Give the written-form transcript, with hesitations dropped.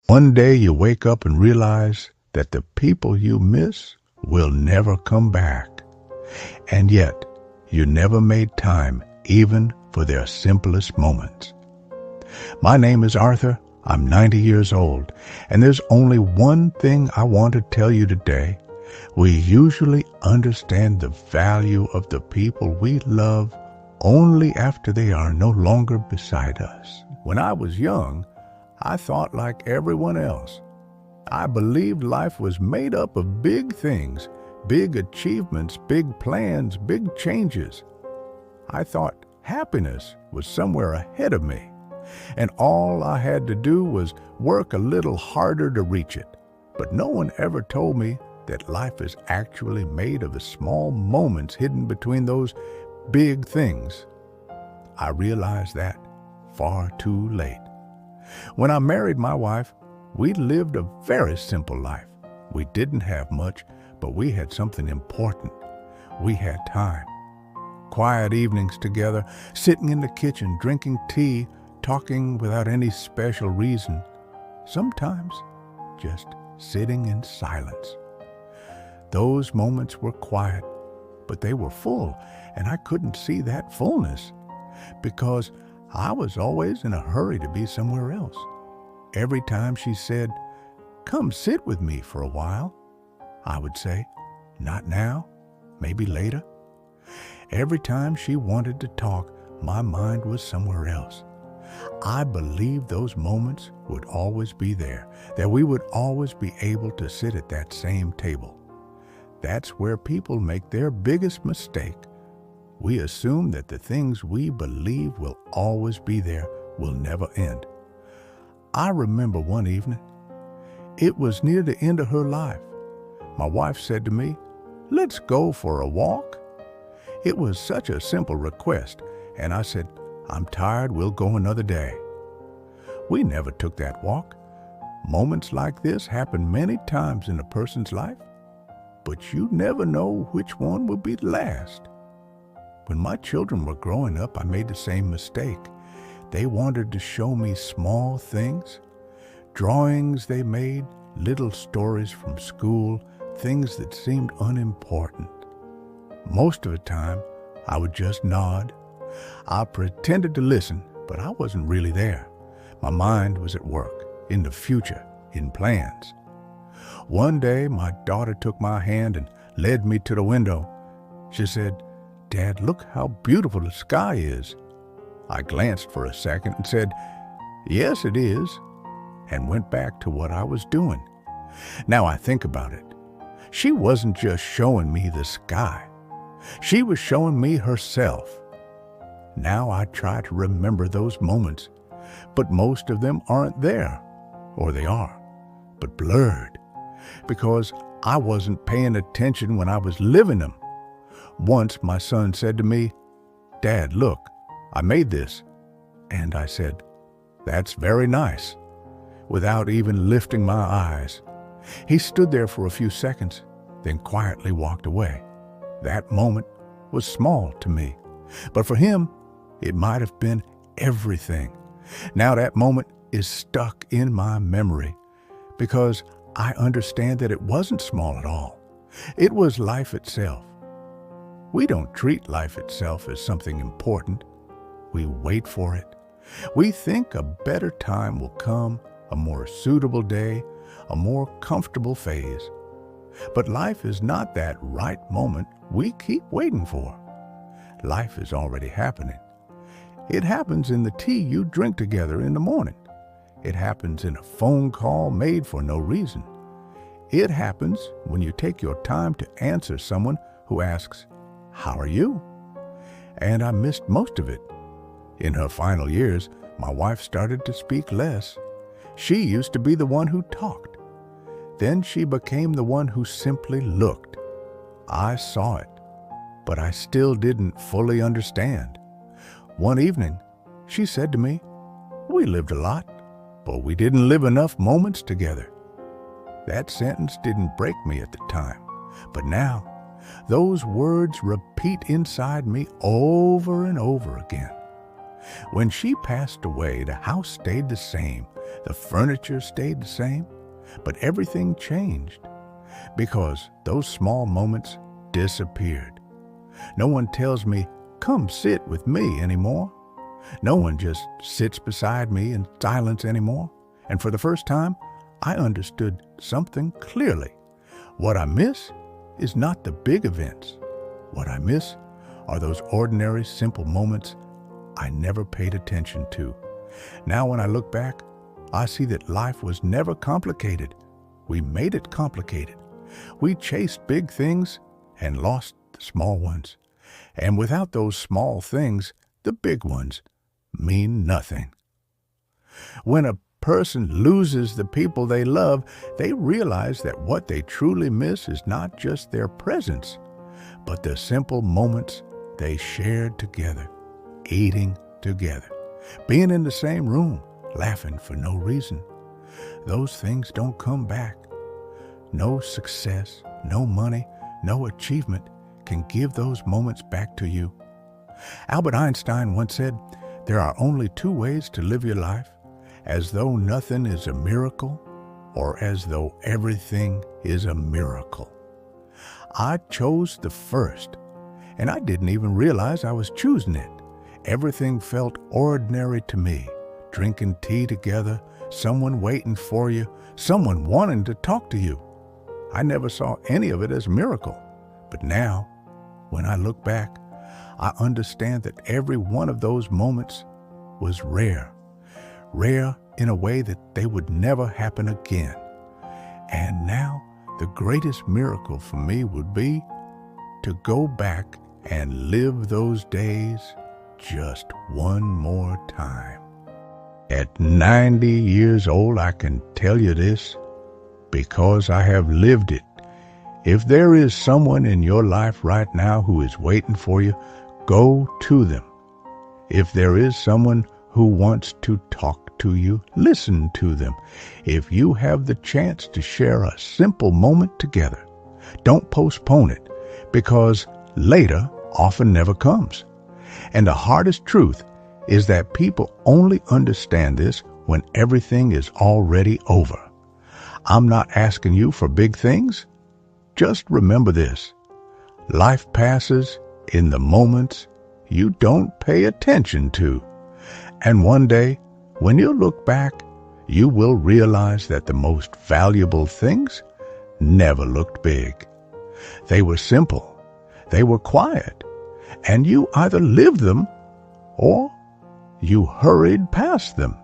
One day you wake up and realize that the people you miss will never come back. And yet, you never made time even for their simplest moments. My name is Arthur. I'm 90 years old, and there's only one thing I want to tell you today. We usually understand the value of the people we love only after they are no longer beside us. When I was young, I thought like everyone else. I believed life was made up of big things, big achievements, big plans, big changes. I thought happiness was somewhere ahead of me, and all I had to do was work a little harder to reach it. But no one ever told me that life is actually made of the small moments hidden between those big things. I realized that far too late. When I married my wife, we lived a very simple life. We didn't have much, but we had something important. We had time. Quiet evenings together, sitting in the kitchen, drinking tea, talking without any special reason. Sometimes just sitting in silence. Those moments were quiet, but they were full, and I couldn't see that fullness because I was always in a hurry to be somewhere else. Every time she said, "Come sit with me for a while," I would say, "Not now, maybe later." Every time she wanted to talk, my mind was somewhere else. I believed those moments would always be there, that we would always be able to sit at that same table. That's where people make their biggest mistake. We assume that the things we believe will always be there will never end. I remember one evening. It was near the end of her life. My wife said to me, "Let's go for a walk." It was such a simple request, and I said, "I'm tired, we'll go another day." We never took that walk. Moments like this happen many times in a person's life, but you never know which one will be the last. When my children were growing up, I made the same mistake. They wanted to show me small things, drawings they made, little stories from school, things that seemed unimportant. Most of the time, I would just nod. I pretended to listen, but I wasn't really there. My mind was at work, in the future, in plans. One day, my daughter took my hand and led me to the window. She said, "Dad, look how beautiful the sky is." I glanced for a second and said, "Yes, it is," and went back to what I was doing. Now I think about it. She wasn't just showing me the sky. She was showing me herself. Now I try to remember those moments, but most of them aren't there, or they are, but blurred, because I wasn't paying attention when I was living them. Once my son said to me, "Dad, look, I made this." And I said, "That's very nice," without even lifting my eyes. He stood there for a few seconds, then quietly walked away. That moment was small to me, but for him, it might have been everything. Now that moment is stuck in my memory because I understand that it wasn't small at all. It was life itself. We don't treat life itself as something important. We wait for it. We think a better time will come, a more suitable day, a more comfortable phase. But life is not that right moment we keep waiting for. Life is already happening. It happens in the tea you drink together in the morning. It happens in a phone call made for no reason. It happens when you take your time to answer someone who asks, "How are you?" And I missed most of it. In her final years, my wife started to speak less. She used to be the one who talked. Then she became the one who simply looked. I saw it, but I still didn't fully understand. One evening, she said to me, "We lived a lot, but we didn't live enough moments together." That sentence didn't break me at the time, but now, those words repeat inside me over and over again. When she passed away, the house stayed the same, the furniture stayed the same, but everything changed because those small moments disappeared. No one tells me, "Come sit with me" anymore. No one just sits beside me in silence anymore. And for the first time, I understood something clearly. What I miss is not the big events. What I miss are those ordinary, simple moments I never paid attention to. Now when I look back, I see that life was never complicated. We made it complicated. We chased big things and lost the small ones. And without those small things, the big ones mean nothing. When a person loses the people they love, they realize that what they truly miss is not just their presence, but the simple moments they shared together, eating together, being in the same room, laughing for no reason. Those things don't come back. No success, no money, no achievement can give those moments back to you. Albert Einstein once said, "There are only two ways to live your life, as though nothing is a miracle or as though everything is a miracle." I chose the first, and I didn't even realize I was choosing it. Everything felt ordinary to me. Drinking tea together, someone waiting for you, someone wanting to talk to you. I never saw any of it as a miracle. But now, when I look back, I understand that every one of those moments was rare. Rare in a way that they would never happen again. And now, the greatest miracle for me would be to go back and live those days just one more time. At 90 years old, I can tell you this because I have lived it. If there is someone in your life right now who is waiting for you, go to them. If there is someone who wants to talk to you, listen to them. If you have the chance to share a simple moment together, don't postpone it, because later often never comes. And the hardest truth is that people only understand this when everything is already over. I'm not asking you for big things. Just remember this: life passes in the moments you don't pay attention to. And one day, when you look back, you will realize that the most valuable things never looked big. They were simple, they were quiet, and you either lived them or you hurried past them.